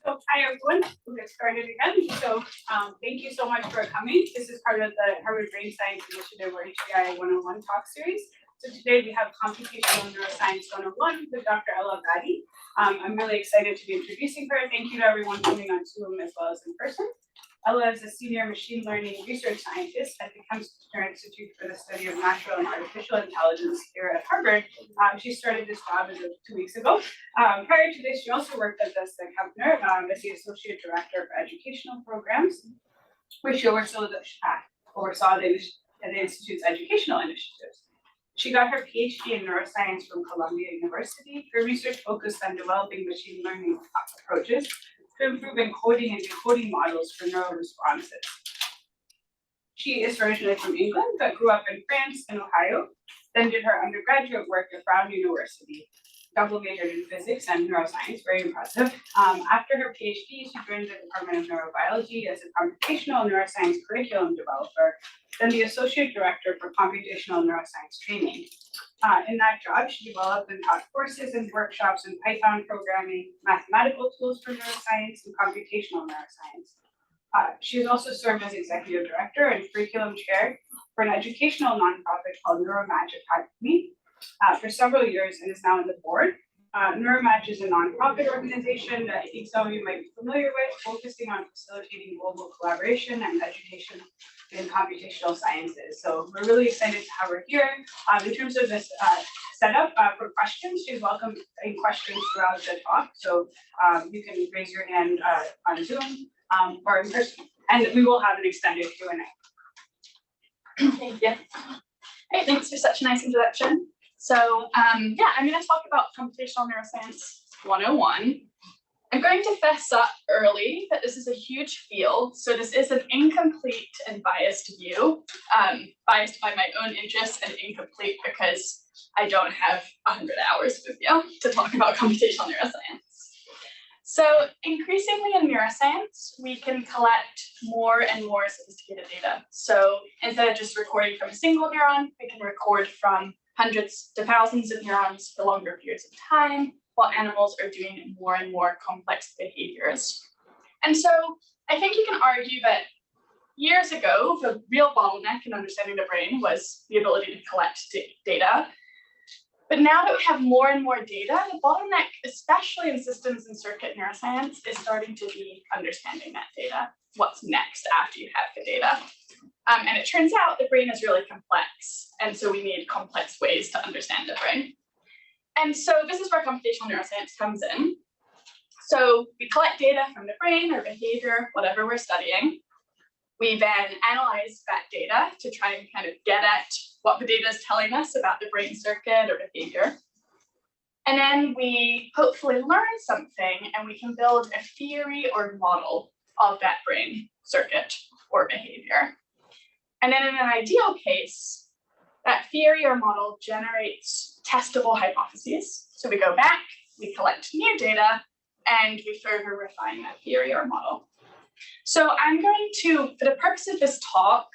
So hi everyone, we'll get started again. Thank you so much for coming. This is part of the Harvard Brain Science Initiative or HBI 101 talk series. So today we have Computational Neuroscience 101 with Dr. Eleanor Batty. I'm really excited to be introducing her. Thank you to everyone coming on Zoom as well as in person. Ella is a senior machine learning research scientist at the Kempner Institute for the Study of Natural and Artificial Intelligence here at Harvard. She started this job as of 2 weeks ago. Prior to this, she also worked at the Kempner as the Associate Director for Educational Programs, where she oversaw the Institute's educational initiatives. She got her PhD in neuroscience from Columbia University. Her research focused on developing machine learning approaches to improve encoding and decoding models for neural responses. She is originally from England, but grew up in France and Ohio, then did her undergraduate work at Brown University, double majored in physics and neuroscience, very impressive. After her PhD, she joined the Department of Neurobiology as a computational neuroscience curriculum developer, then the Associate Director for Computational Neuroscience Training. In that job, she developed and taught courses and workshops in Python programming, mathematical tools for neuroscience, and computational neuroscience. She has also served as executive director and curriculum chair for an educational nonprofit called Neuromatch Academy for several years and is now on the board. Neuromatch is a nonprofit organization that I think some of you might be familiar with, focusing on facilitating global collaboration and education in computational sciences. So we're really excited to have her here. In terms of this setup for questions, she's welcome any questions throughout the talk. So you can raise your hand on Zoom or in person, and we will have an extended Q&A. Thank you. Hey, thanks for such a nice introduction. So I'm going to talk about Computational Neuroscience 101. I'm going to fess up early that this is a huge field, so this is an incomplete and biased view, biased by my own interests and incomplete because I don't have 100 hours with you to talk about computational neuroscience. So increasingly in neuroscience, we can collect more and more sophisticated data. So instead of just recording from a single neuron, we can record from hundreds to thousands of neurons for longer periods of time, while animals are doing more and more complex behaviors. And so I think you can argue that years ago, the real bottleneck in understanding the brain was the ability to collect data. But now that we have more and more data, the bottleneck, especially in systems and circuit neuroscience, is starting to be understanding that data. What's next after you have the data? And it turns out the brain is really complex. And so we need complex ways to understand the brain. And so this is where computational neuroscience comes in. So we collect data from the brain or behavior, whatever we're studying. We then analyze that data to try and kind of get at what the data is telling us about the brain circuit or behavior. And then we hopefully learn something and we can build a theory or model of that brain circuit or behavior. And then in an ideal case, that theory or model generates testable hypotheses. So we go back, we collect new data, and we further refine that theory or model. So I'm going to, for the purpose of this talk,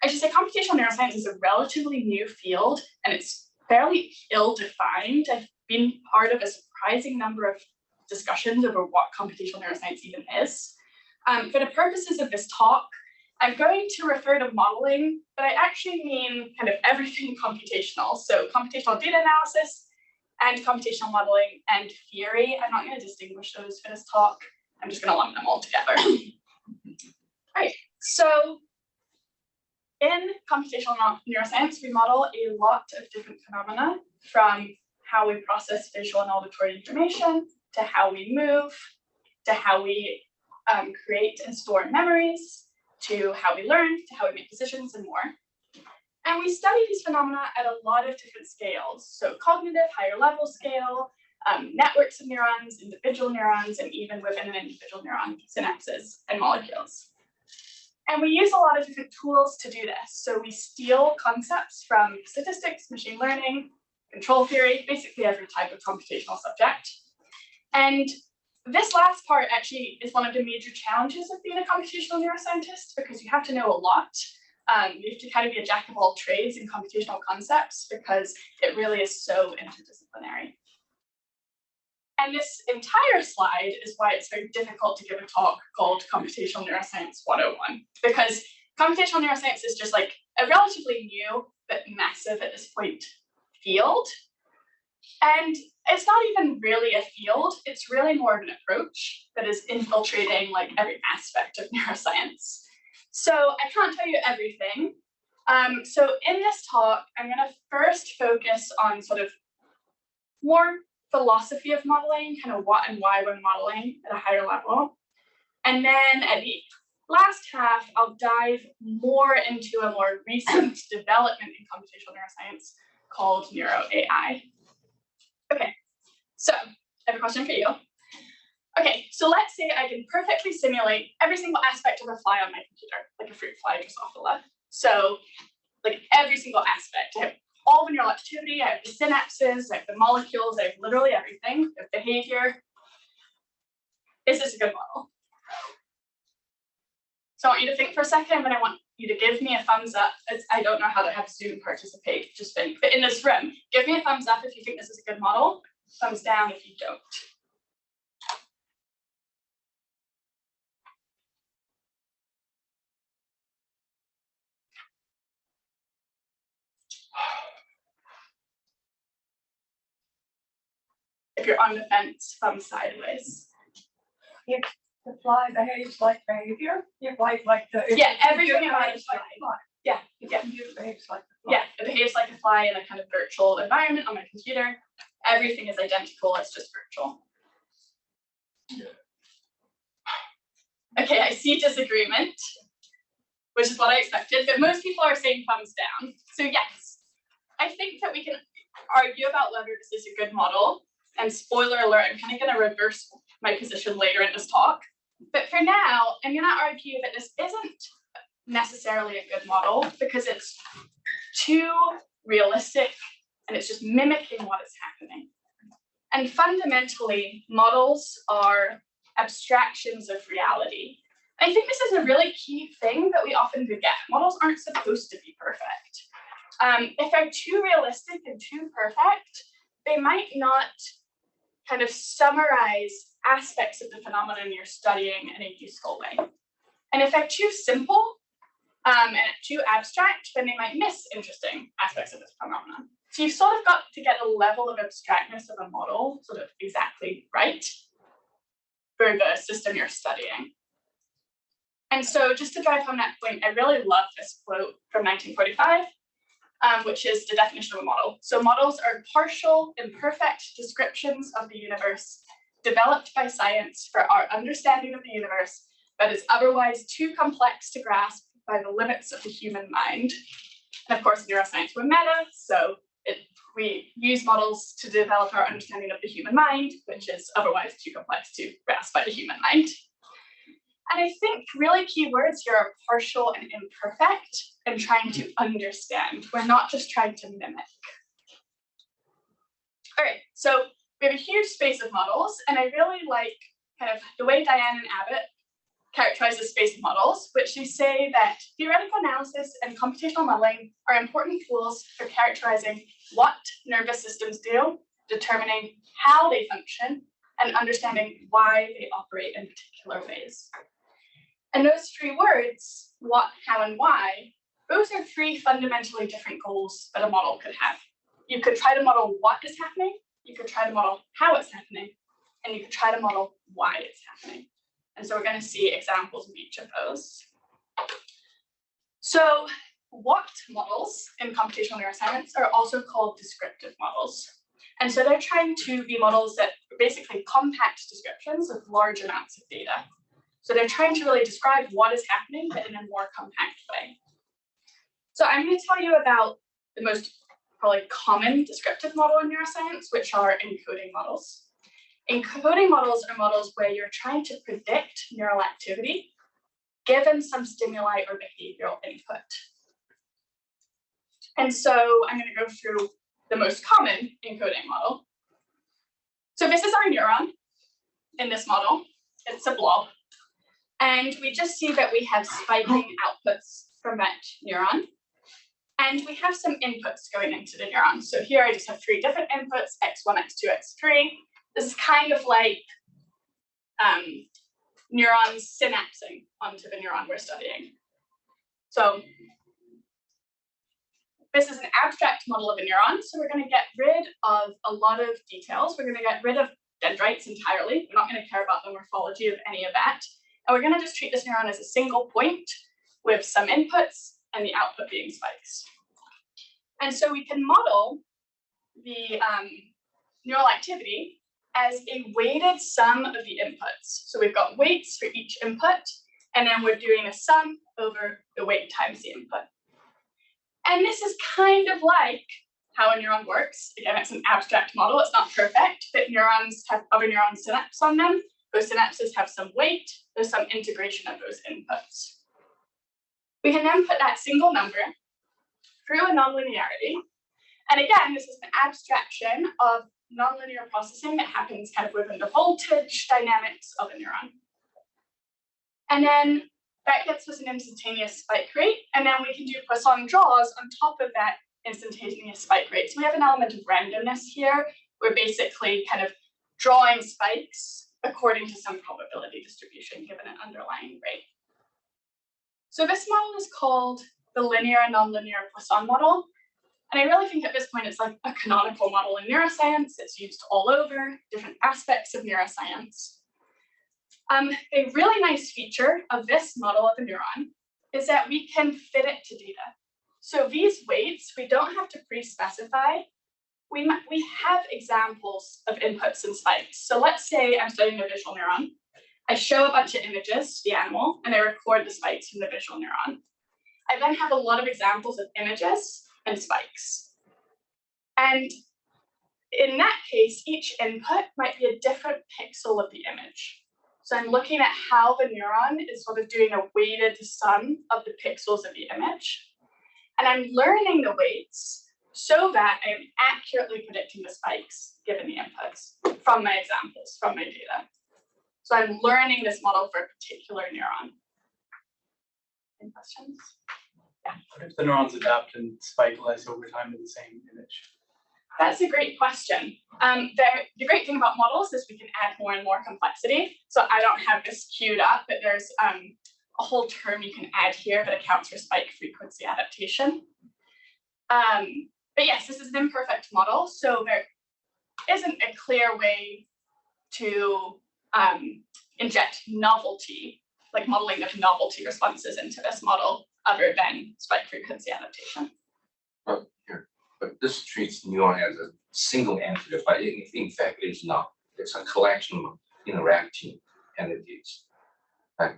I should say computational neuroscience is a relatively new field, and it's fairly ill-defined. I've been part of a surprising number of discussions over what computational neuroscience even is. For the purposes of this talk, I'm going to refer to modeling, but I actually mean kind of everything computational. So computational data analysis and computational modeling and theory. I'm not going to distinguish those for this talk. I'm just going to lump them all together. All right, so in computational neuroscience, we model a lot of different phenomena, from how we process visual and auditory information, to how we move, to how we create and store memories, to how we learn, to how we make decisions, and more. And we study these phenomena at a lot of different scales. So cognitive, higher level scale, networks of neurons, individual neurons, and even within an individual neuron, synapses and molecules. And we use a lot of different tools to do this. So we steal concepts from statistics, machine learning, control theory, basically every type of computational subject. And this last part actually is one of the major challenges of being a computational neuroscientist, because you have to know a lot. You have to kind of be a jack of all trades in computational concepts because it really is so interdisciplinary. And this entire slide is why it's very difficult to give a talk called Computational Neuroscience 101, because computational neuroscience is just like a relatively new but massive at this point field. And it's not even really a field, it's really more of an approach that is infiltrating like every aspect of neuroscience. So I can't tell you everything. So in this talk, I'm going to first focus on sort of more philosophy of modeling, kind of what and why we're modeling at a higher level. And then at the last half, I'll dive more into a more recent development in computational neuroscience called NeuroAI. Okay, so I have a question for you. Okay, so let's say I can perfectly simulate every single aspect of a fly on my computer, like a fruit fly just off the left. So like every single aspect. I have all the neural activity, I have the synapses, I have the molecules, I have literally everything, the behavior. Is this a good model? So I want you to think for a second, and I want you to give me a thumbs up. I don't know how to have Zoom participate, just think. But in this room, give me a thumbs up if you think this is a good model. Thumbs down if you don't. If you're on the fence, thumb sideways. If the fly behaves like behavior, if like the Yeah, everything about it. Yeah, yeah. Computer behaves like the fly. Yeah, it behaves like a fly in a kind of virtual environment on my computer. Everything is identical, it's just virtual. Okay, I see disagreement, which is what I expected, but most people are saying thumbs down. So yes, I think that we can argue about whether this is a good model. And spoiler alert, I'm kind of going to reverse my position later in this talk. But for now, I'm going to argue that this isn't necessarily a good model because it's too realistic and it's just mimicking what is happening. And fundamentally, models are abstractions of reality. I think this is a really key thing that we often forget. Models aren't supposed to be perfect. If they're too realistic and too perfect, they might not kind of summarize aspects of the phenomenon you're studying in a useful way. And if they're too simple and too abstract, then they might miss interesting aspects of this phenomenon. So you've sort of got to get a level of abstractness of a model sort of exactly right for the system you're studying. And so just to drive home that point, I really love this quote from 1945, which is the definition of a model. So models are partial, imperfect descriptions of the universe developed by science for our understanding of the universe, but is otherwise too complex to grasp by the limits of the human mind. And of course, neuroscience, we're meta, so we use models to develop our understanding of the human mind, which is otherwise too complex to grasp by the human mind. And I think really key words here are partial and imperfect and trying to understand. We're not just trying to mimic. All right, so we have a huge space of models, and I really like kind of the way Diane and Abbott characterize the space of models, which they say that theoretical analysis and computational modeling are important tools for characterizing what nervous systems do, determining how they function, and understanding why they operate in particular ways. And those three words, what, how, and why, those are three fundamentally different goals that a model could have. You could try to model what is happening, you could try to model how it's happening, and you could try to model why it's happening. And so we're going to see examples of each of those. So what models in computational neuroscience are also called descriptive models. And so they're trying to be models that are basically compact descriptions of large amounts of data. So they're trying to really describe what is happening, but in a more compact way. So I'm going to tell you about the most probably common descriptive model in neuroscience, which are encoding models. Encoding models are models where you're trying to predict neural activity given some stimuli or behavioral input. And so I'm going to go through the most common encoding model. So this is our neuron in this model. It's a blob. And we just see that we have spiking outputs from that neuron. And we have some inputs going into the neuron. So here I just have three different inputs, x1, x2, x3. This is kind of like neurons synapsing onto the neuron we're studying. So this is an abstract model of a neuron, so we're going to get rid of a lot of details. We're going to get rid of dendrites entirely. We're not going to care about the morphology of any of that. And we're going to just treat this neuron as a single point with some inputs and the output being spikes. And so we can model the neural activity as a weighted sum of the inputs. So we've got weights for each input, and then we're doing a sum over the weight times the input. And this is kind of like how a neuron works. Again, it's an abstract model, it's not perfect, but neurons have other neuron synapses on them. Those synapses have some weight, there's some integration of those inputs. We can then put that single number through a nonlinearity. And again, this is an abstraction of nonlinear processing that happens kind of within the voltage dynamics of a neuron. And then that gets us an instantaneous spike rate, and then we can do Poisson draws on top of that instantaneous spike rate. So we have an element of randomness here. We're basically kind of drawing spikes according to some probability distribution given an underlying rate. So this model is called the linear and nonlinear Poisson model. And I really think at this point it's like a canonical model in neuroscience. It's used all over different aspects of neuroscience. A really nice feature of this model of a neuron is that we can fit it to data. So these weights, we don't have to pre-specify. We have examples of inputs and spikes. So let's say I'm studying a visual neuron. I show a bunch of images to the animal, and I record the spikes from the visual neuron. I then have a lot of examples of images and spikes. And in that case, each input might be a different pixel of the image. So I'm looking at how the neuron is sort of doing a weighted sum of the pixels of the image. And I'm learning the weights so that I'm accurately predicting the spikes given the inputs from my examples, from my data. So I'm learning this model for a particular neuron. Any questions? Yeah. What if the neurons adapt and spike less over time to the same image? That's a great question. The great thing about models is we can add more and more complexity. So I don't have this queued up, but there's a whole term you can add here that accounts for spike frequency adaptation. But yes, this is an imperfect model. So there isn't a clear way to inject novelty, like modeling of novelty responses into this model other than spike frequency adaptation. But this treats neuron as a single entity, but in fact it's not. It's a collection of interacting entities. Right?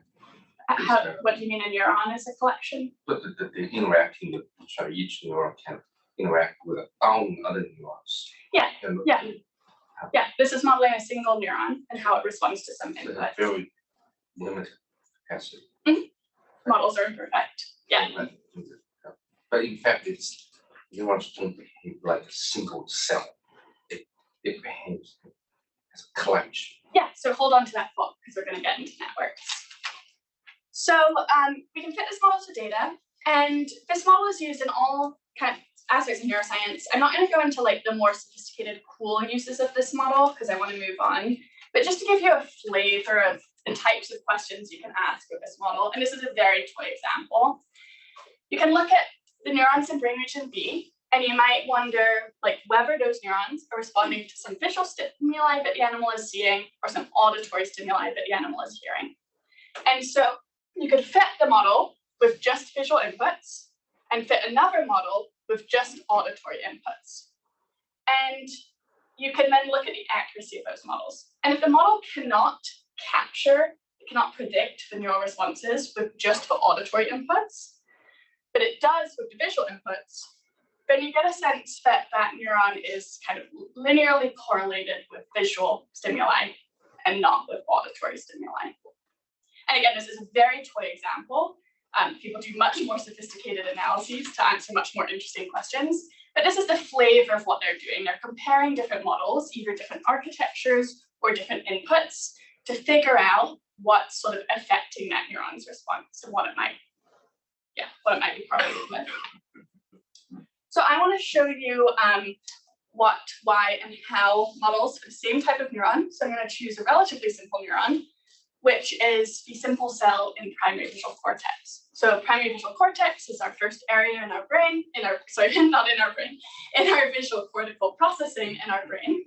What do you mean a neuron is a collection? But the interacting with each other, each neuron can interact with other neurons. Yeah, And yeah. Yeah, this is modeling a single neuron and how it responds to some it's input. a very limited capacity. Models are imperfect. Yeah. But in fact, it's neurons don't behave like a single cell. It behaves as a collection. Yeah, so hold on to that thought because we're going to get into networks. So we can fit this model to data, and this model is used in all kind of aspects of neuroscience. I'm not going to go into like the more sophisticated, cool uses of this model because I want to move on. But just to give you a flavor of the types of questions you can ask with this model, and this is a very toy example. You can look at the neurons in brain region B, and you might wonder like whether those neurons are responding to some visual stimuli that the animal is seeing or some auditory stimuli that the animal is hearing. And so you could fit the model with just visual inputs and fit another model with just auditory inputs. And you can then look at the accuracy of those models. And if the model cannot predict the neural responses with just the auditory inputs, but it does with the visual inputs, then you get a sense that that neuron is kind of linearly correlated with visual stimuli and not with auditory stimuli. And again, this is a very toy example. People do much more sophisticated analyses to answer much more interesting questions, but this is the flavor of what they're doing. They're comparing different models, either different architectures or different inputs, to figure out what's sort of affecting that neuron's response and what it might be correlated with. So I want to show you what, why, and how models for the same type of neuron. So I'm going to choose a relatively simple neuron, which is the simple cell in primary visual cortex. So primary visual cortex is our first area in our brain, not in our brain, in our visual cortical processing in our brain.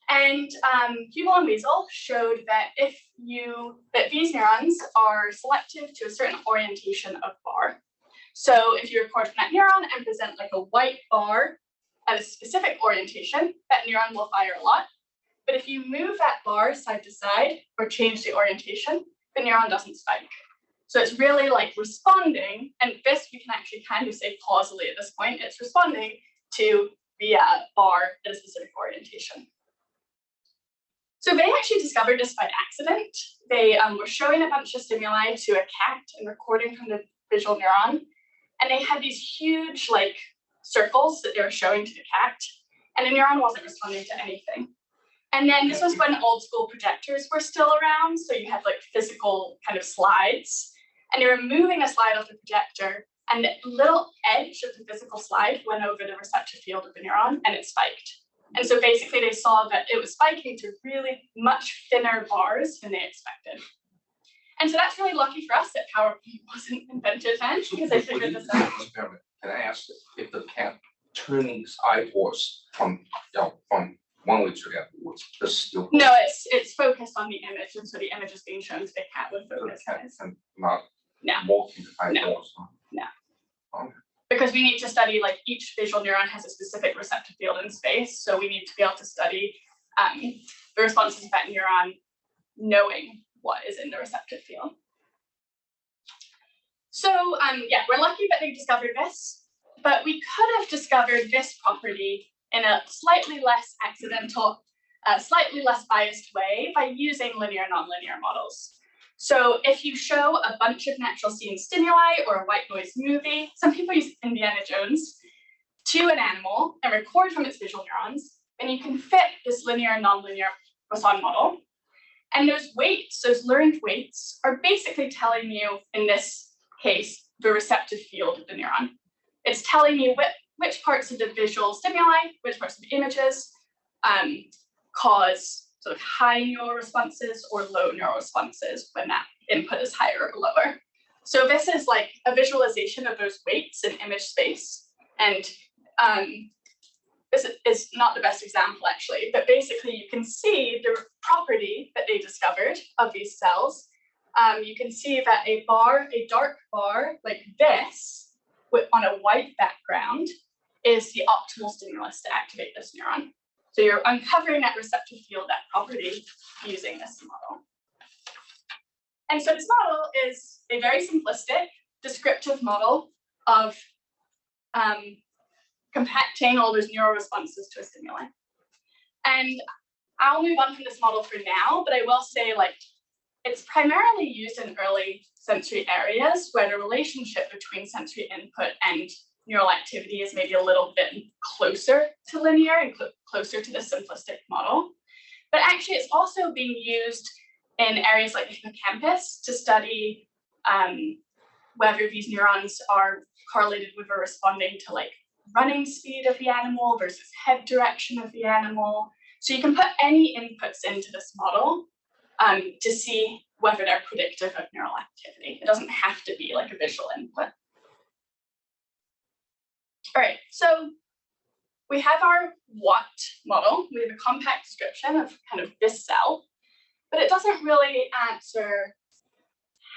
And Hubel and Wiesel showed that that these neurons are selective to a certain orientation of bar. So if you record from that neuron and present like a white bar at a specific orientation, that neuron will fire a lot. But if you move that bar side to side or change the orientation, the neuron doesn't spike. So it's really like responding, and this we can actually kind of say causally at this point, it's responding to the bar at a specific orientation. So they actually discovered this by accident. They were showing a bunch of stimuli to a cat and recording from the visual neuron. And they had these huge like circles that they were showing to the cat, and the neuron wasn't responding to anything. And then this was when old school projectors were still around. So you had like physical kind of slides, and they were moving a slide off the projector, and the little edge of the physical slide went over the receptor field of the neuron and it spiked. And so basically they saw that it was spiking to really much thinner bars than they expected. And so that's really lucky for us that PowerPoint wasn't invented then, because they figured this out. Experiment. Can I ask if the cat turning its eyeballs from one way to the other, what's the still? No, it's focused on the image, and so the image is being shown to the cat with The focus. cat and not No. walking the eyeballs. No. Okay. Because we need to study, like, each visual neuron has a specific receptor field in space, so we need to be able to study the responses of that neuron knowing what is in the receptor field. So yeah, we're lucky that they discovered this, but we could have discovered this property in a slightly less accidental, slightly less biased way by using linear nonlinear models. So if you show a bunch of natural scene stimuli or a white noise movie, some people use Indiana Jones, to an animal and record from its visual neurons, then you can fit this linear nonlinear Poisson model. And those weights, those learned weights, are basically telling you, in this case, the receptive field of the neuron. It's telling you which parts of the visual stimuli, which parts of the images cause sort of high neural responses or low neural responses when that input is higher or lower. So this is like a visualization of those weights in image space. And this is not the best example actually, but basically you can see the property that they discovered of these cells. You can see that a dark bar like this on a white background is the optimal stimulus to activate this neuron. So you're uncovering that receptor field, that property, using this model. And so this model is a very simplistic, descriptive model of compacting all those neural responses to a stimuli. And I'll move on from this model for now, but I will say, like, it's primarily used in early sensory areas where the relationship between sensory input and neural activity is maybe a little bit closer to linear and closer to the simplistic model. But actually, it's also being used in areas like the hippocampus to study whether these neurons are correlated with or responding to like running speed of the animal versus head direction of the animal. So you can put any inputs into this model to see whether they're predictive of neural activity. It doesn't have to be like a visual input. All right, so we have our what model. We have a compact description of kind of this cell, but it doesn't really answer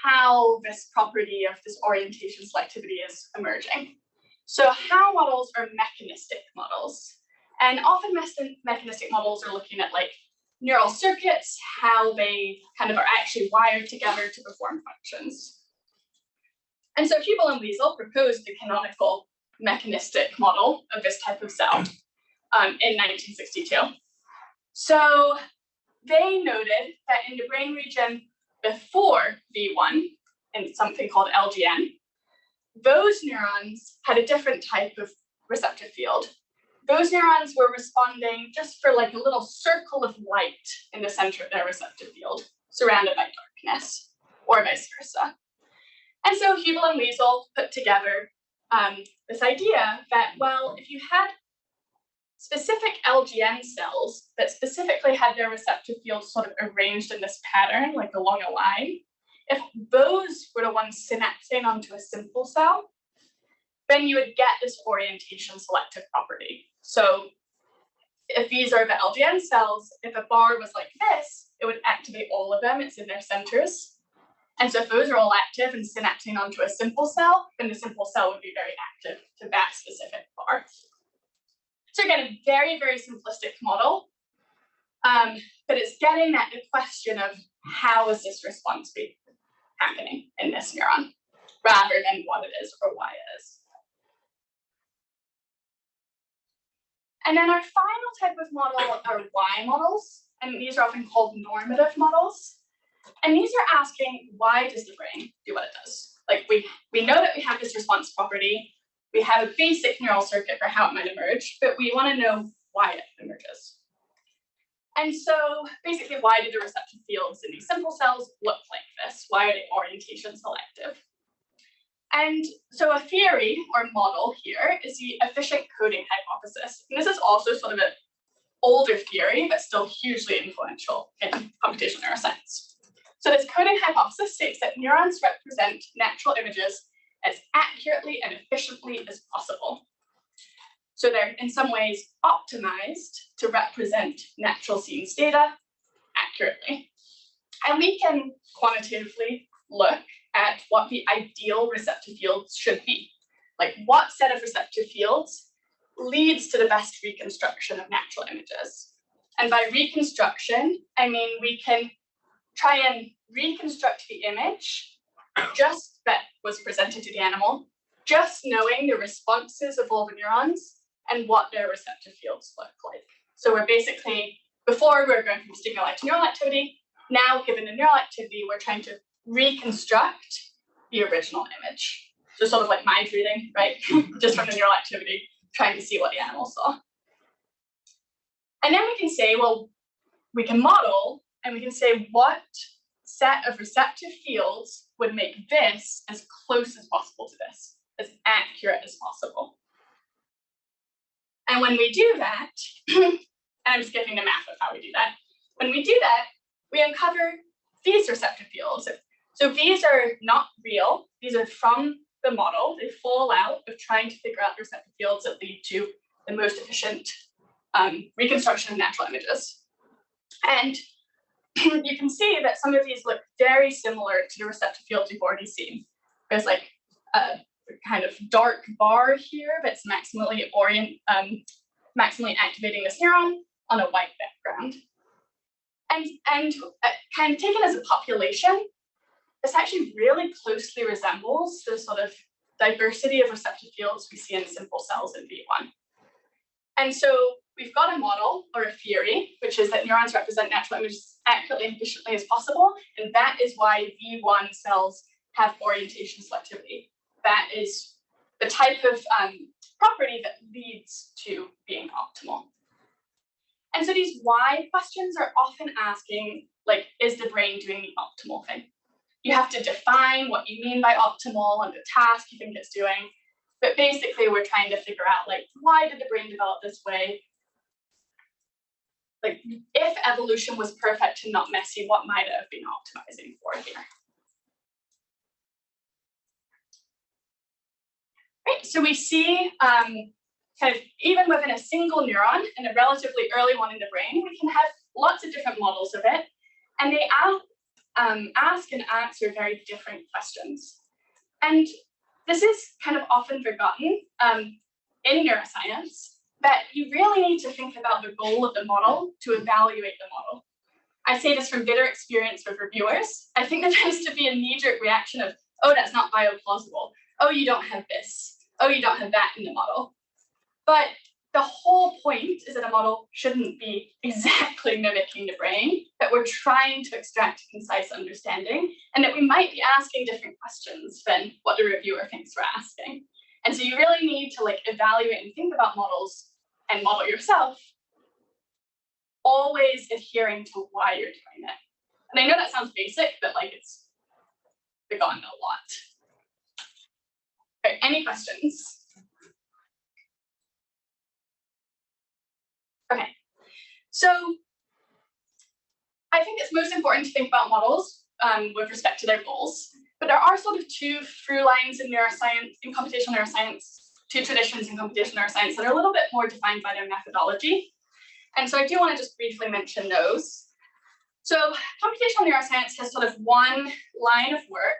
how this property of this orientation selectivity is emerging. So how models are mechanistic models. And often mechanistic models are looking at like neural circuits, how they kind of are actually wired together to perform functions. And so Hubel and Wiesel proposed the canonical mechanistic model of this type of cell in 1962. So they noted that in the brain region before V1, in something called LGN, those neurons had a different type of receptor field. Those neurons were responding just for like a little circle of light in the center of their receptor field, surrounded by darkness, or vice versa. And so Hubel and Wiesel put together this idea that, well, if you had specific LGN cells that specifically had their receptor fields sort of arranged in this pattern, like along a line, if those were the ones synapsing onto a simple cell, then you would get this orientation selective property. So if these are the LGN cells, if a bar was like this, it would activate all of them, it's in their centers. And so if those are all active and synapsing onto a simple cell, then the simple cell would be very active to that specific bar. So again, a very, very simplistic model, but it's getting at the question of how is this response happening in this neuron, rather than what it is or why it is. And then our final type of model are Y models, and these are often called normative models. And these are asking, why does the brain do what it does? Like we know that we have this response property, we have a basic neural circuit for how it might emerge, but we want to know why it emerges. And so basically, why do the receptor fields in these simple cells look like this? Why are they orientation selective? And so a theory or model here is the efficient coding hypothesis. And this is also sort of an older theory, but still hugely influential in computational neuroscience. So this coding hypothesis states that neurons represent natural images as accurately and efficiently as possible. So they're in some ways optimized to represent natural scenes data accurately. And we can quantitatively look at what the ideal receptor fields should be. Like what set of receptor fields leads to the best reconstruction of natural images. And by reconstruction, I mean we can try and reconstruct the image just that was presented to the animal, just knowing the responses of all the neurons and what their receptor fields look like. So we're basically, before we were going from stimuli to neural activity, now given the neural activity, we're trying to reconstruct the original image. So sort of like mind reading, right? Just from the neural activity, trying to see what the animal saw. And then we can say, well, we can model and we can say what set of receptive fields would make this as close as possible to this, as accurate as possible. And when we do that, and I'm skipping the math of how we do that, when we do that, we uncover these receptor fields. So these are not real, these are from the model. They fall out of trying to figure out the receptor fields that lead to the most efficient reconstruction of natural images. And you can see that some of these look very similar to the receptor fields you've already seen. There's like a kind of dark bar here that's maximally activating this neuron on a white background. And kind of taken as a population, this actually really closely resembles the sort of diversity of receptor fields we see in simple cells in V1. And so we've got a model or a theory, which is that neurons represent natural images accurately and efficiently as possible. And that is why V1 cells have orientation selectivity. That is the type of property that leads to being optimal. And so these why questions are often asking, like, is the brain doing the optimal thing? You have to define what you mean by optimal and the task you think it's doing. But basically, we're trying to figure out, like, why did the brain develop this way? Like, if evolution was perfect and not messy, what might it have been optimizing for here? Right, so we see kind of even within a single neuron and a relatively early one in the brain, we can have lots of different models of it, and they ask and answer very different questions. And this is kind of often forgotten in neuroscience, that you really need to think about the goal of the model to evaluate the model. I say this from bitter experience with reviewers. I think there tends to be a knee-jerk reaction of, oh, that's not bioplausible. Oh, you don't have this. Oh, you don't have that in the model. But the whole point is that a model shouldn't be exactly mimicking the brain, that we're trying to extract a concise understanding, and that we might be asking different questions than what the reviewer thinks we're asking. And so you really need to like evaluate and think about models and model yourself, always adhering to why you're doing it. And I know that sounds basic, but like it's forgotten a lot. All right, any questions? So I think it's most important to think about models with respect to their goals, but there are sort of two through lines in neuroscience, in computational neuroscience, two traditions in computational neuroscience that are a little bit more defined by their methodology. And so I do want to just briefly mention those. So computational neuroscience has sort of one line of work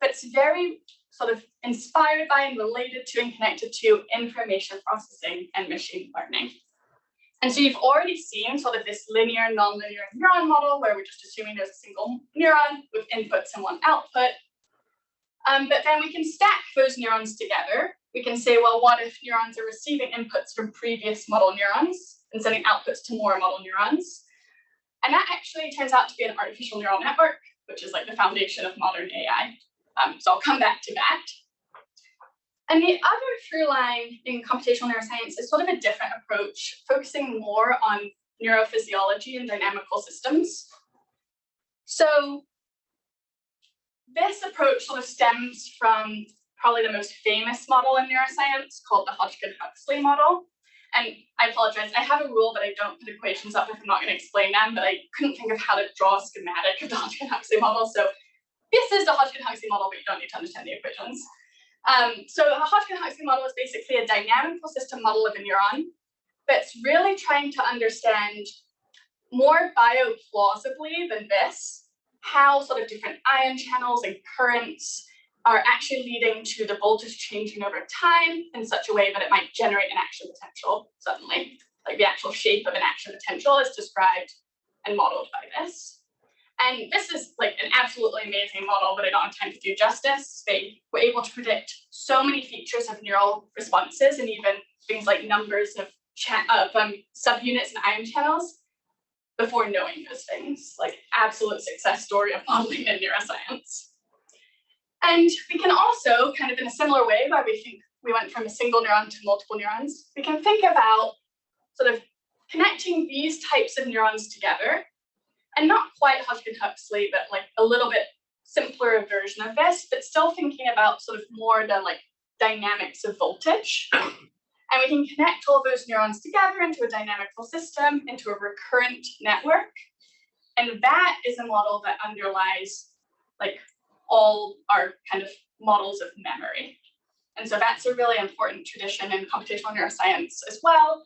that's very sort of inspired by and related to and connected to information processing and machine learning. And so you've already seen sort of this linear, nonlinear neuron model where we're just assuming there's a single neuron with inputs and one output. But then we can stack those neurons together. We can say, well, what if neurons are receiving inputs from previous model neurons and sending outputs to more model neurons? And that actually turns out to be an artificial neural network, which is like the foundation of modern AI. So I'll come back to that. And the other through line in computational neuroscience is sort of a different approach, focusing more on neurophysiology and dynamical systems. So this approach sort of stems from probably the most famous model in neuroscience called the Hodgkin-Huxley model. And I apologize, I have a rule that I don't put equations up if I'm not going to explain them, but I couldn't think of how to draw a schematic of the Hodgkin-Huxley model. So this is the Hodgkin-Huxley model, but you don't need to understand the equations. So the Hodgkin-Huxley model is basically a dynamical system model of a neuron that's really trying to understand more bioplausibly than this, how sort of different ion channels and currents are actually leading to the voltage changing over time in such a way that it might generate an action potential suddenly. Like the actual shape of an action potential is described and modeled by this. And this is like an absolutely amazing model, but I don't have time to do justice. They were able to predict so many features of neural responses and even things like numbers of subunits and ion channels before knowing those things, like absolute success story of modeling in neuroscience. And we can also, kind of in a similar way, where we think we went from a single neuron to multiple neurons, we can think about sort of connecting these types of neurons together, and not quite Hodgkin-Huxley, but like a little bit simpler version of this, but still thinking about sort of more the like dynamics of voltage. And we can connect all those neurons together into a dynamical system, into a recurrent network. And that is a model that underlies like all our kind of models of memory. And so that's a really important tradition in computational neuroscience as well,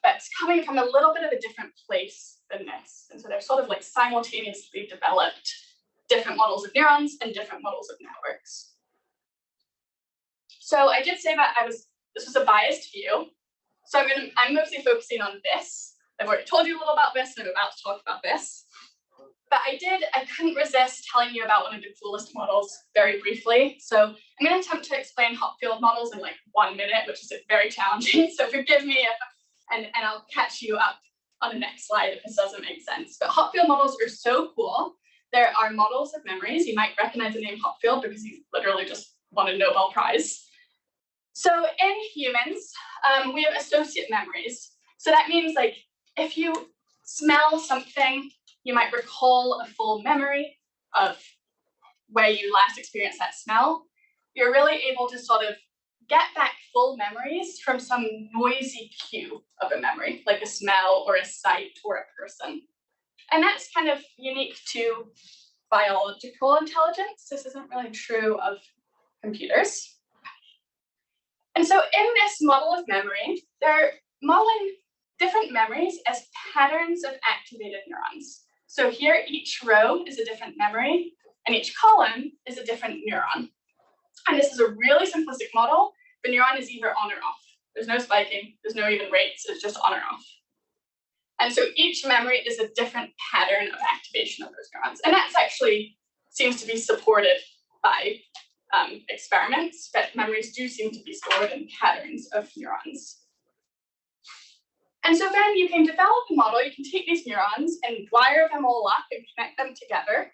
that's coming from a little bit of a different place than this. And so they're sort of like simultaneously developed different models of neurons and different models of networks. So I did say that this was a biased view. So I'm mostly focusing on this. I've already told you a little about this and I'm about to talk about this. But I couldn't resist telling you about one of the coolest models very briefly. So I'm going to attempt to explain hot field models in like 1 minute, which is very challenging. So forgive me and I'll catch you up on the next slide if this doesn't make sense. But hot field models are so cool. There are models of memories. You might recognize the name hot field because you literally just won a Nobel Prize. So in humans, we have associate memories. So that means like if you smell something, you might recall a full memory of where you last experienced that smell. You're really able to sort of get back full memories from some noisy cue of a memory, like a smell or a sight or a person. And that's kind of unique to biological intelligence. This isn't really true of computers. And so in this model of memory, they're modeling different memories as patterns of activated neurons. So here, each row is a different memory, and each column is a different neuron. And this is a really simplistic model. The neuron is either on or off. There's no spiking, there's no even rates, it's just on or off. And so each memory is a different pattern of activation of those neurons. And that's actually seems to be supported by experiments, but memories do seem to be stored in patterns of neurons. And so then you can develop a model, you can take these neurons and wire them all up and connect them together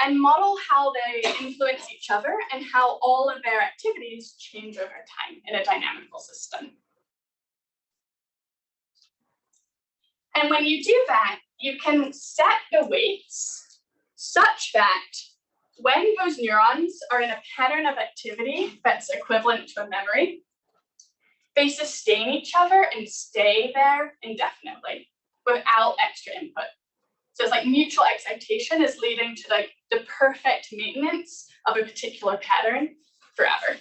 and model how they influence each other and how all of their activities change over time in a dynamical system. And when you do that, you can set the weights such that when those neurons are in a pattern of activity that's equivalent to a memory, they sustain each other and stay there indefinitely without extra input. So it's like mutual excitation is leading to like the perfect maintenance of a particular pattern forever.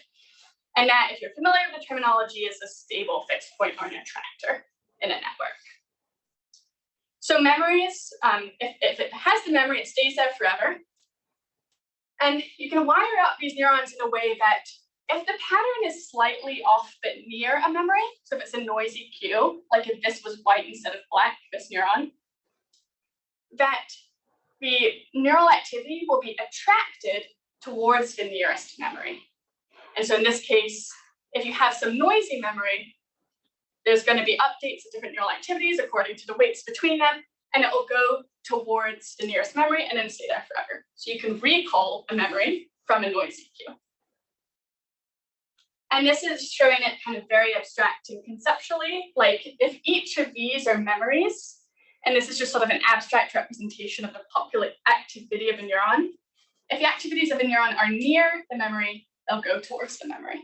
And that, if you're familiar with the terminology, is a stable fixed point or an attractor in a network. So memories, if it has the memory, it stays there forever. And you can wire up these neurons in a way that if the pattern is slightly off but near a memory, so if it's a noisy cue, like if this was white instead of black, this neuron, that the neural activity will be attracted towards the nearest memory. And so in this case, if you have some noisy memory, there's going to be updates of different neural activities according to the weights between them, and it will go towards the nearest memory and then stay there forever. So you can recall a memory from a noisy cue. And this is showing it kind of very abstract and conceptually, like if each of these are memories, and this is just sort of an abstract representation of the popular activity of a neuron. If the activities of a neuron are near the memory, they'll go towards the memory.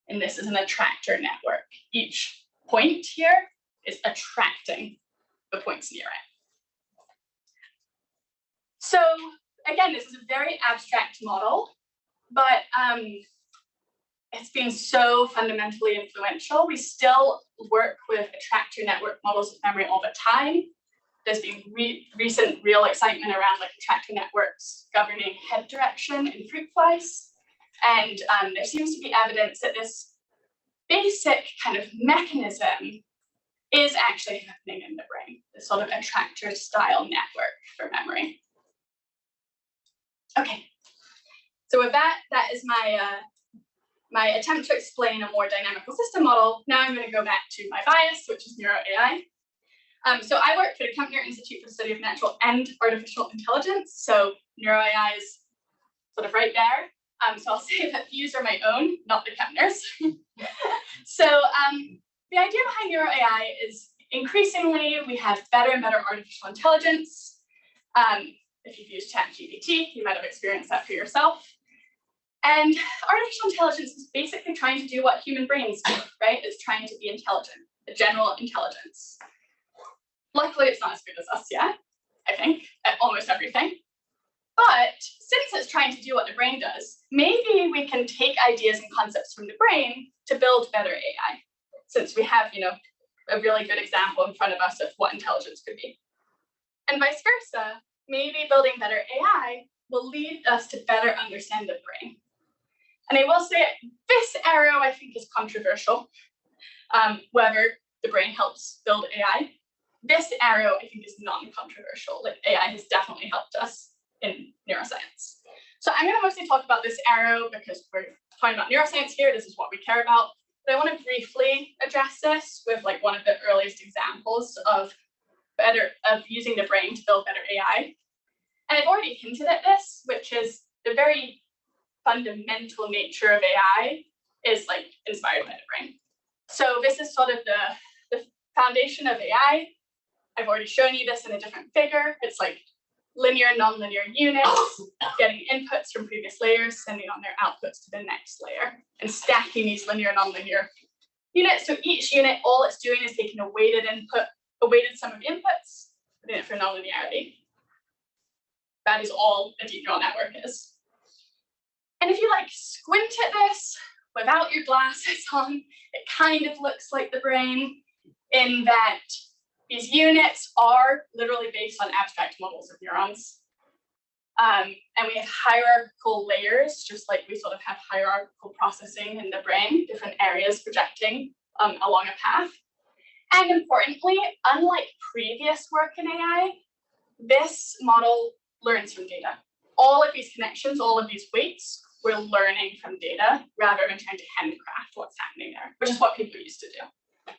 And this is an attractor network. Each point here is attracting the points near it. So again, this is a very abstract model, but it's been so fundamentally influential. We still work with attractor network models of memory all the time. There's been recent real excitement around like attractor networks governing head direction in fruit flies. And there seems to be evidence that this basic kind of mechanism is actually happening in the brain, this sort of attractor style network for memory. Okay, so with that, that is my attempt to explain a more dynamical system model. Now I'm going to go back to my bias, which is neuro AI. So I work for the Kempner Institute for the Study of Natural and Artificial Intelligence. So neuro AI is sort of right there. So I'll say that views are my own, not the Kempner's. So the idea behind neuro AI is increasingly we have better and better artificial intelligence. If you've used ChatGPT, you might have experienced that for yourself. And artificial intelligence is basically trying to do what human brains do, right? It's trying to be intelligent, the general intelligence. Luckily, it's not as good as us yet, I think, at almost everything. But since it's trying to do what the brain does, maybe we can take ideas and concepts from the brain to build better AI, since we have, a really good example in front of us of what intelligence could be. And vice versa, maybe building better AI will lead us to better understand the brain. And I will say this arrow, I think, is controversial, whether the brain helps build AI. This arrow, I think, is non-controversial. Like AI has definitely helped us in neuroscience. So I'm going to mostly talk about this arrow because we're talking about neuroscience here. This is what we care about. But I want to briefly address this with like one of the earliest examples of using the brain to build better AI. And I've already hinted at this, which is the very fundamental nature of AI is like inspired by the brain. So this is sort of the foundation of AI. I've already shown you this in a different figure. It's like linear, nonlinear units, getting inputs from previous layers, sending on their outputs to the next layer, and stacking these linear, nonlinear units. So each unit, all it's doing is taking a weighted sum of inputs, putting it for nonlinearity. That is all a deep neural network is. And if you like squint at this without your glasses on, it kind of looks like the brain in that these units are literally based on abstract models of neurons. And we have hierarchical layers, just like we sort of have hierarchical processing in the brain, different areas projecting along a path. And importantly, unlike previous work in AI, this model learns from data. All of these connections, all of these weights, we're learning from data rather than trying to handcraft what's happening there, which is what people used to do.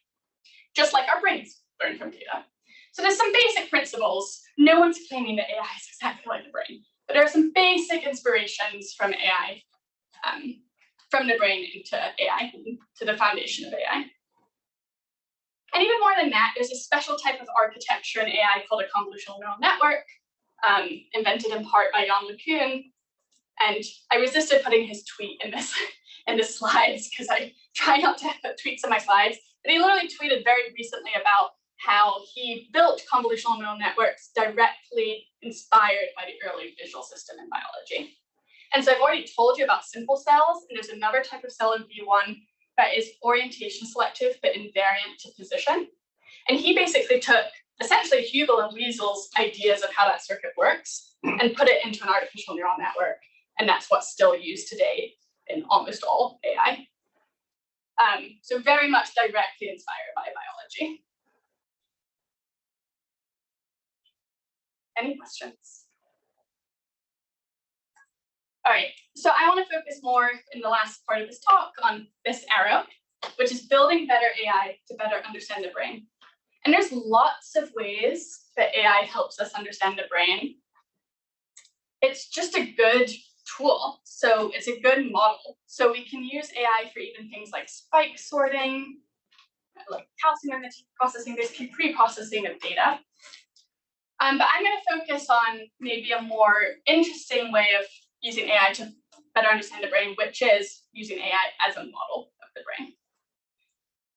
Just like our brains learn from data. So there's some basic principles. No one's claiming that AI is exactly like the brain, but there are some basic inspirations from AI, from the brain into AI, to the foundation of AI. And even more than that, there's a special type of architecture in AI called a convolutional neural network, invented in part by Jan LeCun. And I resisted putting his tweet in the slides because I try not to put tweets in my slides. But he literally tweeted very recently about how he built convolutional neural networks directly inspired by the early visual system in biology. And so I've already told you about simple cells, and there's another type of cell in V1 that is orientation selective but invariant to position. And he basically took essentially Hubel and Wiesel's ideas of how that circuit works and put it into an artificial neural network. And that's what's still used today in almost all AI. So very much directly inspired by biology. Any questions? All right, so I want to focus more in the last part of this talk on this arrow, which is building better AI to better understand the brain. And there's lots of ways that AI helps us understand the brain. It's just a good tool, so it's a good model. So we can use AI for even things like spike sorting, like calcium processing, basically pre-processing of data. But I'm going to focus on maybe a more interesting way of using AI to better understand the brain, which is using AI as a model of the brain.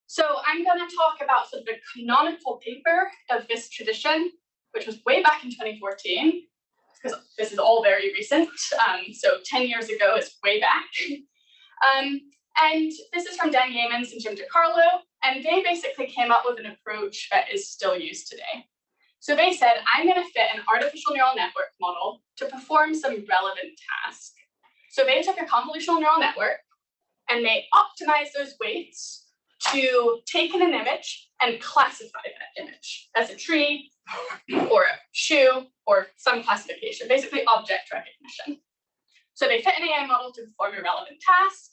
So I'm going to talk about sort of the canonical paper of this tradition, which was way back in 2014, because this is all very recent. So 10 years ago is way back. And this is from Dan Yeamans and Jim DiCarlo, and they basically came up with an approach that is still used today. So they said, I'm going to fit an artificial neural network model to perform some relevant task. So they took a convolutional neural network and they optimized those weights to take in an image and classify that image as a tree or a shoe or some classification, basically object recognition. So they fit an AI model to perform a relevant task.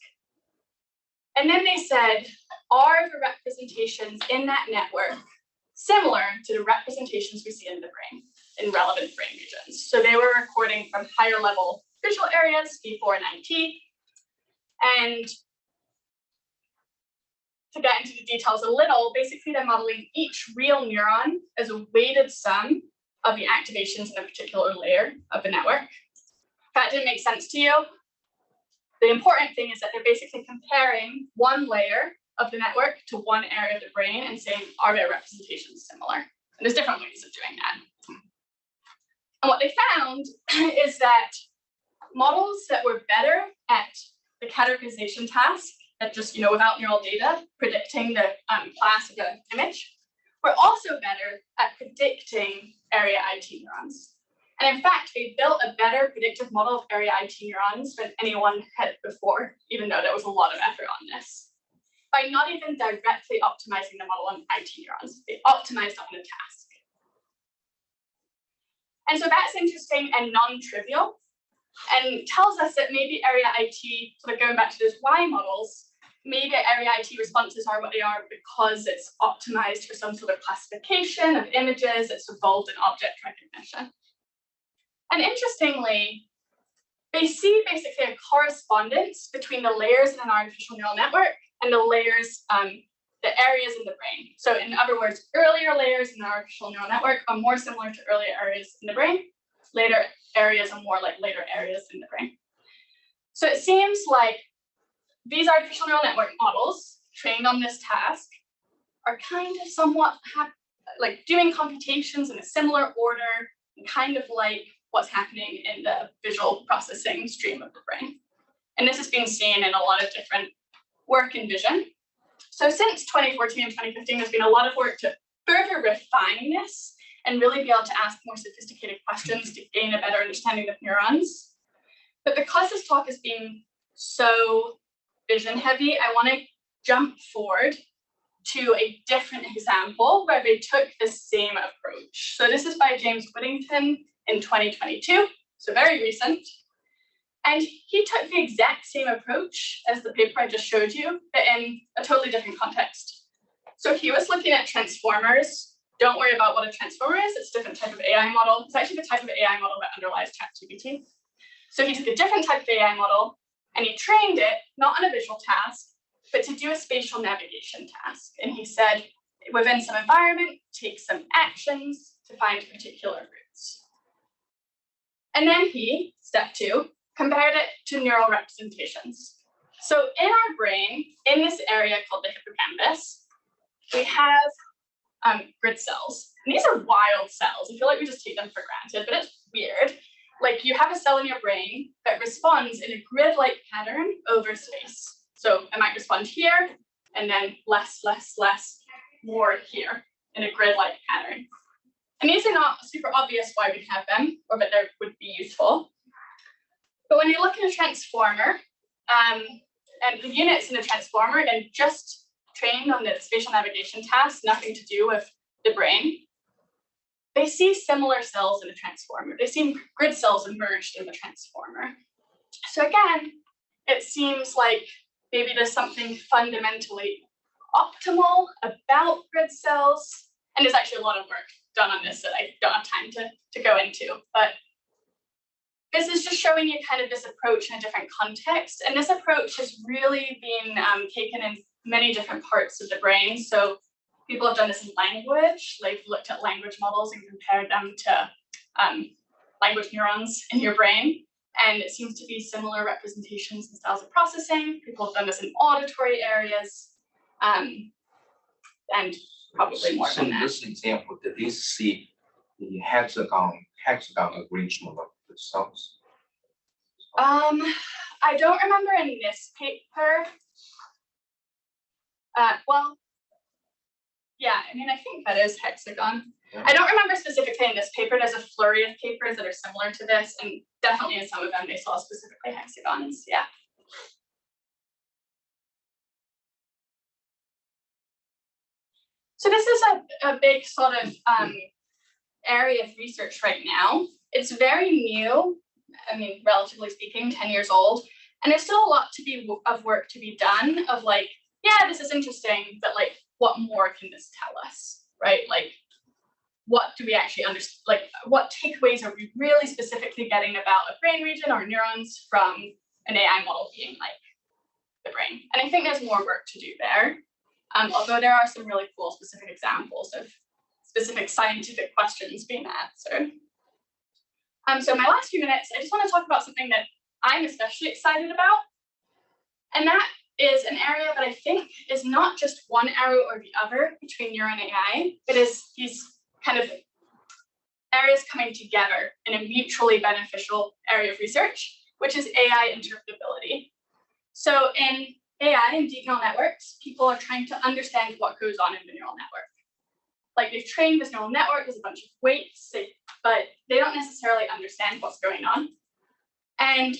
And then they said, are the representations in that network similar to the representations we see in the brain, in relevant brain regions? So they were recording from higher level visual areas, V4 and IT. And to get into the details a little, basically they're modeling each real neuron as a weighted sum of the activations in a particular layer of the network. If that didn't make sense to you, the important thing is that they're basically comparing one layer of the network to one area of the brain and saying, are their representations similar? And there's different ways of doing that. And what they found is that models that were better at the categorization task, at just, without neural data, predicting the class of the image, were also better at predicting area IT neurons. And in fact, they built a better predictive model of area IT neurons than anyone had before, even though there was a lot of effort on this, by not even directly optimizing the model on IT neurons. They optimized on the task. And so that's interesting and non-trivial, and tells us that maybe area IT, sort of going back to those Y models, maybe area IT responses are what they are because it's optimized for some sort of classification of images, it's involved in object recognition. And interestingly, they see basically a correspondence between the layers in an artificial neural network and the layers, the areas in the brain. So in other words, earlier layers in an artificial neural network are more similar to earlier areas in the brain. Later areas are more like later areas in the brain. So it seems like these artificial neural network models trained on this task are kind of somewhat like doing computations in a similar order, kind of like what's happening in the visual processing stream of the brain. And this has been seen in a lot of different work in vision. So since 2014 and 2015, there's been a lot of work to further refine this and really be able to ask more sophisticated questions to gain a better understanding of neurons. But because this talk is being so vision heavy, I want to jump forward to a different example where they took the same approach. So this is by James Whittington in 2022, so very recent. And he took the exact same approach as the paper I just showed you, but in a totally different context. So he was looking at transformers. Don't worry about what a transformer is, it's a different type of AI model. It's actually the type of AI model that underlies ChatGPT. So he took a different type of AI model and he trained it, not on a visual task, but to do a spatial navigation task. And he said, within some environment, take some actions to find particular routes. And then he, step 2, compared it to neural representations. So in our brain, in this area called the hippocampus, we have grid cells. And these are wild cells. I feel like we just take them for granted, but it's weird. Like you have a cell in your brain that responds in a grid-like pattern over space. So it might respond here, and then less, more here in a grid-like pattern. And these are not super obvious why we have them, or that they would be useful. But when you look at a transformer, and the units in a transformer, again, just trained on the spatial navigation task, nothing to do with the brain, they see similar cells in a transformer. They see grid cells emerged in the transformer. So again, it seems like maybe there's something fundamentally optimal about grid cells. And there's actually a lot of work done on this that I don't have time to go into. But this is just showing you kind of this approach in a different context. And this approach has really been taken in many different parts of the brain. So people have done this in language. They've looked at language models and compared them to language neurons in your brain. And it seems to be similar representations and styles of processing. People have done this in auditory areas, and probably more So than in that. this example, did they see the hexagon arrangement of the cells? I don't remember in this paper. Well, yeah, I mean, I think that is hexagon. Yeah. I don't remember specifically in this paper. There's a flurry of papers that are similar to this, and definitely in some of them they saw specifically hexagons. Yeah. So this is a big sort of area of research right now. It's very new. I mean, relatively speaking, 10 years old, and there's still a lot of work to be done. Of like, yeah, this is interesting, but like, what more can this tell us, right? Like, what do we actually understand? Like, what takeaways are we really specifically getting about a brain region or neurons from an AI model being like the brain? And I think there's more work to do there. Although there are some really cool specific examples of specific scientific questions being answered. So my last few minutes, I just want to talk about something that I'm especially excited about. And that is an area that I think is not just one arrow or the other between neuro and AI, but is these kind of areas coming together in a mutually beneficial area of research, which is AI interpretability. So in AI and deep neural networks, people are trying to understand what goes on in the neural network. Like they've trained this neural network with a bunch of weights, but they don't necessarily understand what's going on. And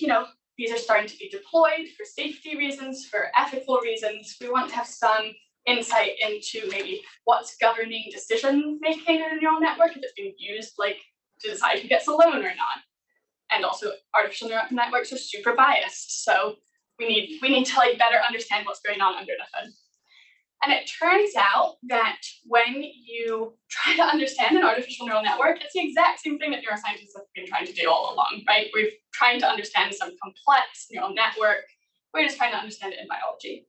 these are starting to be deployed for safety reasons, for ethical reasons. We want to have some insight into maybe what's governing decision making in a neural network, if it's being used like to decide who gets a loan or not. And also artificial neural networks are super biased. So we need to like better understand what's going on under the hood. And it turns out that when you try to understand an artificial neural network, it's the exact same thing that neuroscientists have been trying to do all along, right? We're trying to understand some complex neural network. We're just trying to understand it in biology.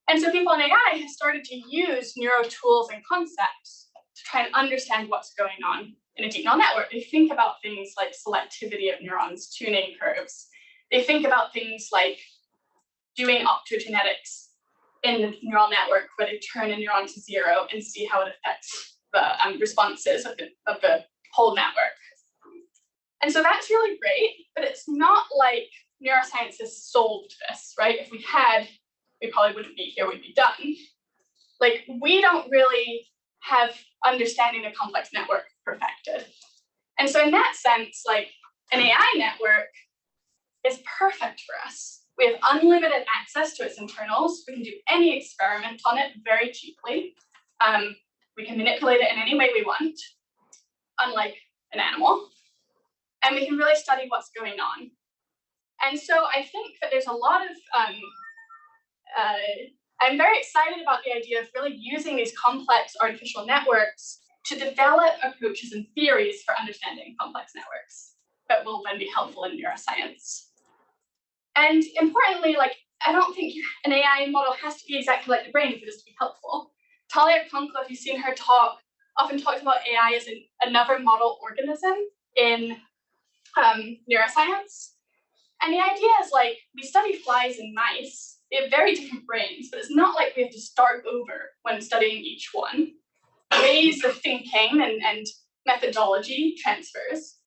And so people in AI have started to use neuro tools and concepts to try and understand what's going on in a deep neural network. They think about things like selectivity of neurons, tuning curves. They think about things like doing optogenetics in the neural network, where they turn a neuron to zero and see how it affects the responses of the whole network. And so that's really great, but it's not like neuroscience has solved this, right? If we had, we probably wouldn't be here, we'd be done. Like, we don't really have understanding a complex network perfected. And so in that sense, like an AI network is perfect for us. We have unlimited access to its internals. We can do any experiment on it very cheaply. We can manipulate it in any way we want, unlike an animal. And we can really study what's going on. And so I think that there's a lot of, I'm very excited about the idea of really using these complex artificial networks to develop approaches and theories for understanding complex networks that will then be helpful in neuroscience. And importantly, like, I don't think an AI model has to be exactly like the brain for this to be helpful. Talia Conkla, if you've seen her talk, often talks about AI as another model organism in neuroscience. And the idea is like, we study flies and mice. They have very different brains, but it's not like we have to start over when studying each one. ways of thinking and methodology transfers.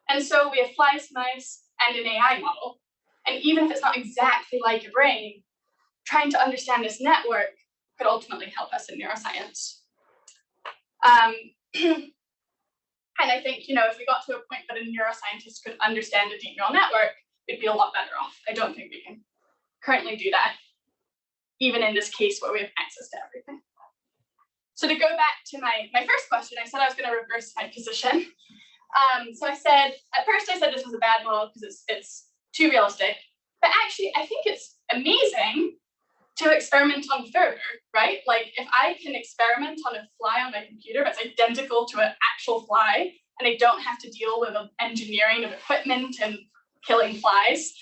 And so we have flies, mice, and an AI model. And even if it's not exactly like a brain, trying to understand this network could ultimately help us in neuroscience. And I think, if we got to a point that a neuroscientist could understand a deep neural network, we'd be a lot better off. I don't think we can currently do that, even in this case where we have access to everything. So to go back to my first question, I said I was going to reverse my position. So at first I said this was a bad model because it's too realistic, but actually I think it's amazing to experiment on further, right? Like if I can experiment on a fly on my computer that's identical to an actual fly, and I don't have to deal with the engineering of equipment and killing flies,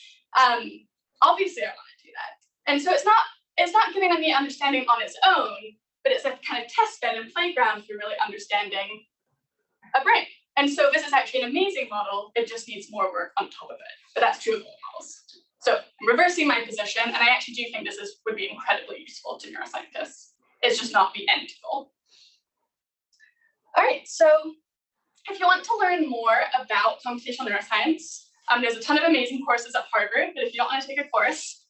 obviously I want to do that. And so it's not giving me understanding on its own, but it's a kind of test bed and playground for really understanding a brain. And so this is actually an amazing model. It just needs more work on top of it. But that's true of all models. So I'm reversing my position, and I actually do think this would be incredibly useful to neuroscientists. It's just not the end goal. All right, so if you want to learn more about computational neuroscience, there's a ton of amazing courses at Harvard, but if you don't want to take a course,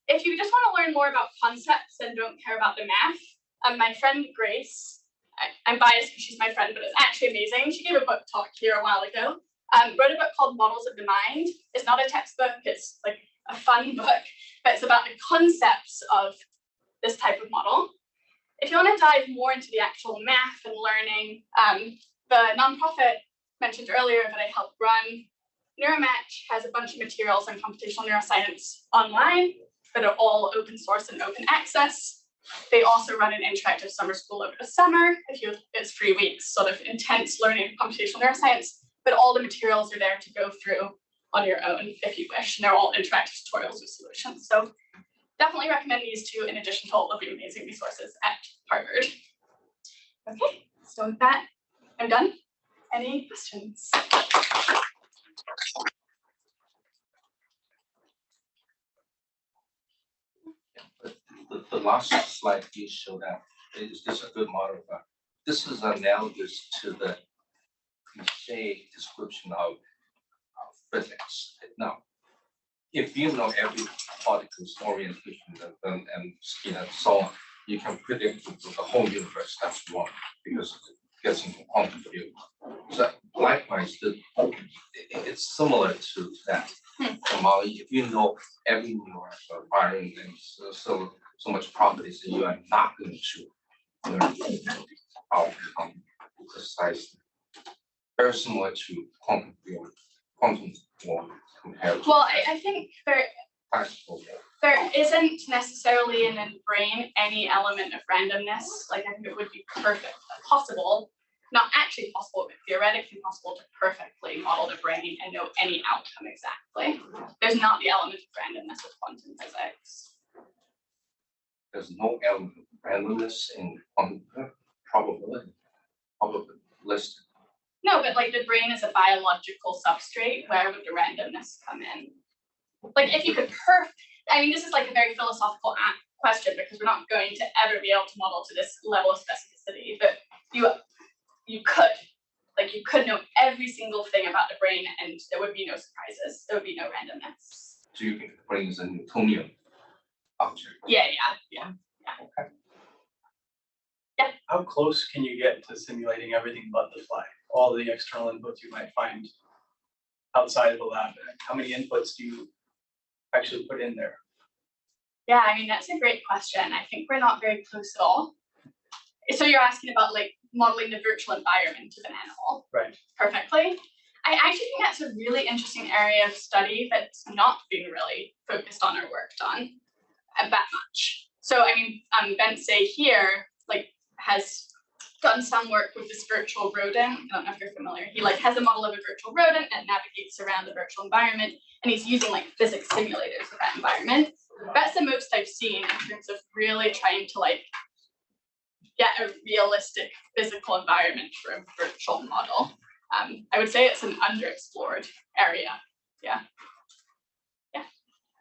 if you just want to learn more about concepts and don't care about the math, my friend Grace, I'm biased because she's my friend, but it's actually amazing. She gave a book talk here a while ago. Wrote a book called Models of the Mind. It's not a textbook, it's like a fun book, but it's about the concepts of this type of model. If you want to dive more into the actual math and learning, the nonprofit mentioned earlier that I helped run, Neuromatch, has a bunch of materials on computational neuroscience online that are all open source and open access. They also run an interactive summer school over the summer. It's 3 weeks, sort of intense learning of computational neuroscience, but all the materials are there to go through on your own if you wish, and they're all interactive tutorials with solutions. So definitely recommend these two in addition to all of the amazing resources at Harvard. Okay, so with that, I'm done. Any questions? The last slide you showed that is this a good model? This is analogous to the cliche description of physics. Now, if you know every particle's orientation and so on, you can predict the whole universe. That's one, because it gets into quantum field. So likewise, it's similar to that. If you know every neuron firing and so much properties, you are not going to learn how to become precise. Very similar to quantum field compared to. Well, I think there isn't necessarily in a brain any element of randomness. Like I think it would be possible, not actually possible, but theoretically possible to perfectly model the brain and know any outcome exactly. There's not the element of randomness with quantum physics. There's no element of randomness in quantum probability. Probabilistic. No, but like the brain is a biological substrate. Where would the randomness come in? Like if you could this is like a very philosophical question because we're not going to ever be able to model to this level of specificity, but you could know every single thing about the brain and there would be no surprises. There would be no randomness. Do you think the brain is a Newtonian object? Yeah. Okay. Yeah. How close can you get to simulating everything but the fly? All the external inputs you might find outside of the lab. How many inputs do you actually put in there? Yeah, that's a great question. I think we're not very close at all. So you're asking about like modeling the virtual environment of an animal. Right. Perfectly. I actually think that's a really interesting area of study that's not being really focused on or worked on that much. So Bence here has done some work with this virtual rodent. I don't know if you're familiar. He has a model of a virtual rodent that navigates around the virtual environment, and he's using physics simulators for that environment. That's the most I've seen in terms of really trying to get a realistic physical environment for a virtual model. I would say it's an underexplored area. Yeah.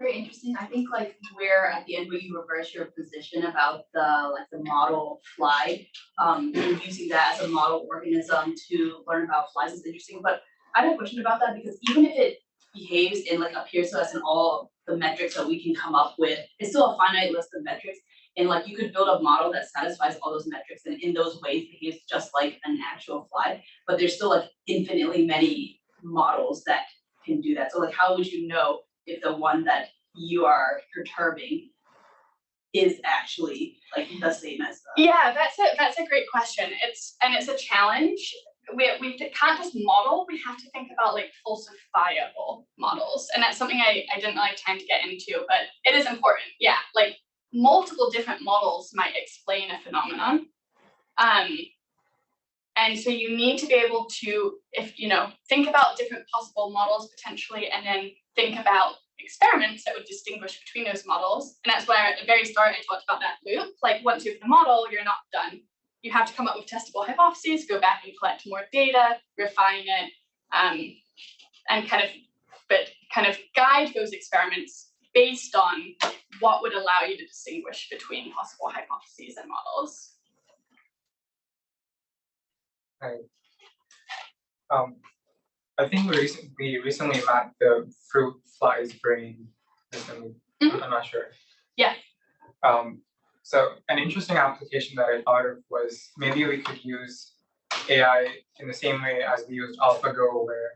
Very interesting. I think like where at the end where you reverse your position about the model fly, and using that as a model organism to learn about flies is interesting. But I have a question about that because even if it behaves and like appears to us in all the metrics that we can come up with, it's still a finite list of metrics. And like you could build a model that satisfies all those metrics and in those ways behaves just like an actual fly, but there's still like infinitely many models that can do that. So like how would you know if the one that you are perturbing is actually like the same as the... Yeah, that's a great question. It's a challenge. We can't just model, we have to think about like falsifiable models. And that's something I didn't really have time to get into, but it is important. Yeah, like multiple different models might explain a phenomenon. And so you need to be able to, if think about different possible models potentially, and then think about experiments that would distinguish between those models. And that's where at the very start I talked about that loop. Like once you have the model, you're not done. You have to come up with testable hypotheses, go back and collect more data, refine it, and kind of guide those experiments based on what would allow you to distinguish between possible hypotheses and models. Right. I think we recently mapped the fruit fly's brain recently. I'm not sure. Yeah. So an interesting application that I thought of was maybe we could use AI in the same way as we used AlphaGo, where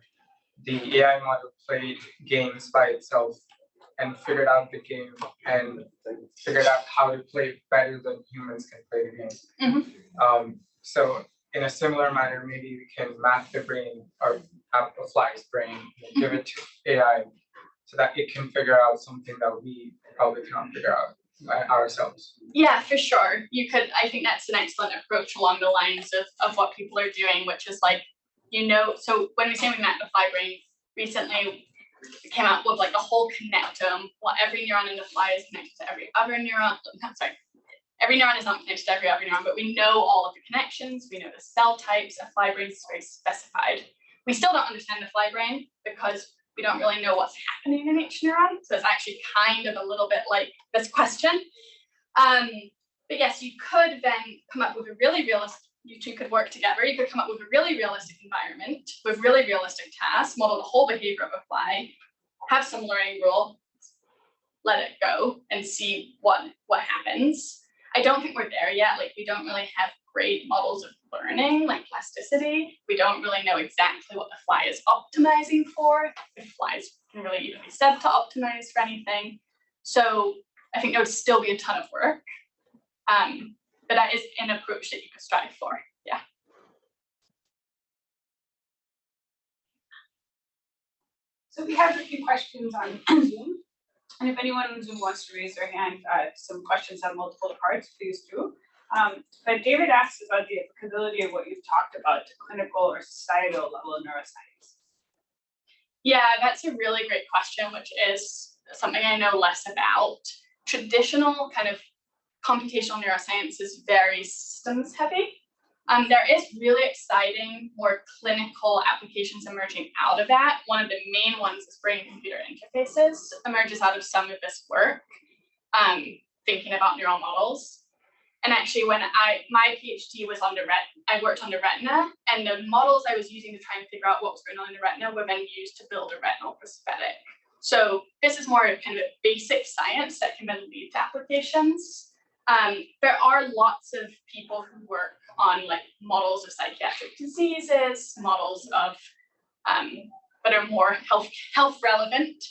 the AI model played games by itself and figured out the game and figured out how to play better than humans can play the game. So in a similar manner, maybe we can map the brain or map a fly's brain, and give it to AI so that it can figure out something that we probably cannot figure out ourselves. Yeah, for sure. You could, I think that's an excellent approach along the lines of what people are doing, which is like, so when we say we map the fly brain, recently we came up with like a whole connectome. Well, every neuron in the fly is connected to every other neuron. Every neuron is not connected to every other neuron, but we know all of the connections. We know the cell types. A fly brain is very specified. We still don't understand the fly brain because we don't really know what's happening in each neuron. So it's actually kind of a little bit like this question. But yes, you could then come up with a really realistic, you two could work together. You could come up with a really realistic environment with really realistic tasks, model the whole behavior of a fly, have some learning rule, let it go and see what happens. I don't think we're there yet. Like we don't really have great models of learning, like plasticity. We don't really know exactly what the fly is optimizing for. If flies can really even be said to optimize for anything. So I think there would still be a ton of work. But that is an approach that you could strive for. Yeah. So we have a few questions on Zoom. And if anyone on Zoom wants to raise their hand, some questions have multiple parts, please do. But David asks about the applicability of what you've talked about to clinical or societal level of neuroscience. Yeah, that's a really great question, which is something I know less about. Traditional kind of computational neuroscience is very systems heavy. There is really exciting, more clinical applications emerging out of that. One of the main ones is brain-computer interfaces, emerges out of some of this work, thinking about neural models. And actually, when my PhD was on the I worked on the retina, and the models I was using to try and figure out what was going on in the retina were then used to build a retinal prosthetic. So this is more kind of a basic science that can then lead to applications. There are lots of people who work on like models of psychiatric diseases, models of that are more health relevant.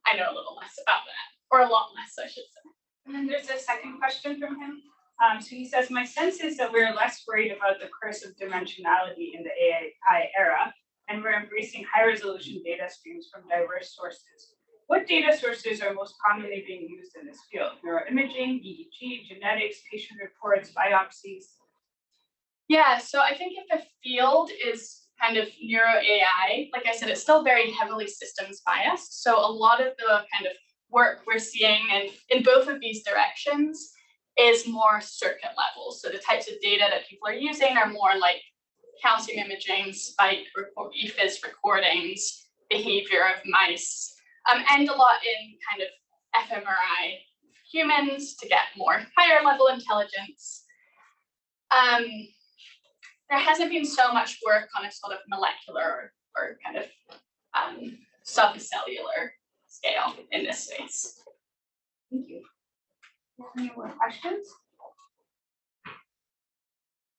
I know a little less about that, or a lot less, I should say. And then there's a second question from him. So he says, my sense is that we're less worried about the curse of dimensionality in the AI era, and we're embracing high resolution data streams from diverse sources. What data sources are most commonly being used in this field? Neuroimaging, EEG, genetics, patient reports, biopsies? Yeah, so I think if the field is kind of neuro AI, like I said, it's still very heavily systems biased. So a lot of the kind of work we're seeing in both of these directions is more circuit level. So the types of data that people are using are more like calcium imaging, spike EFIS recordings, behavior of mice, and a lot in kind of fMRI humans to get more higher level intelligence. There hasn't been so much work on a sort of molecular or kind of subcellular scale in this space. Thank you. Any more questions?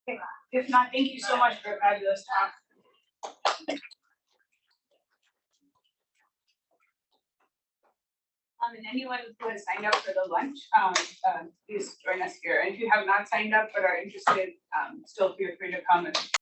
Okay, if not, thank you so much for a fabulous talk. And anyone who has signed up for the lunch, please join us here. And if you have not signed up but are interested, still feel free to come and